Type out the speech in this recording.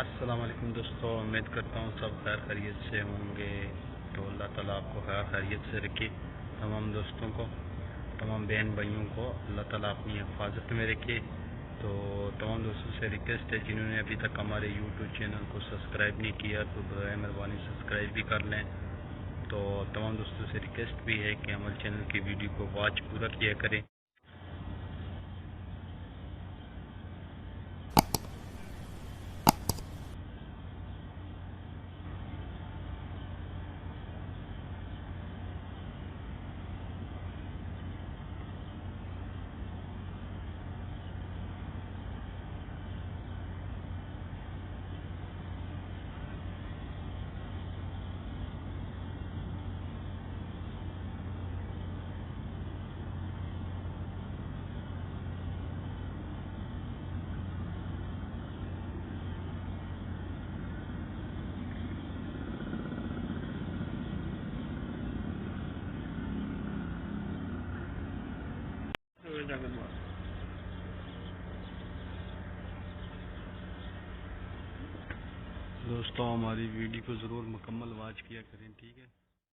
अस्सलाम वालेकुम दोस्तों, उम्मीद करता हूँ सब खैर खैरियत से होंगे। तो अल्लाह ताला आपको खैर खैरियत से रखे। तमाम दोस्तों को, तमाम बहन भाइयों को अल्लाह ताला अपनी हिफाजत में रखे। तो तमाम दोस्तों से रिक्वेस्ट है, जिन्होंने अभी तक हमारे यूट्यूब चैनल को सब्सक्राइब नहीं किया तो बराए मेहरबानी सब्सक्राइब भी कर लें। तो तमाम दोस्तों से रिक्वेस्ट भी है कि हमारे चैनल की वीडियो को वॉच पूरा किया करें। दोस्तों हमारी वीडियो को ज़रूर मुकम्मल वॉच किया करें, ठीक है।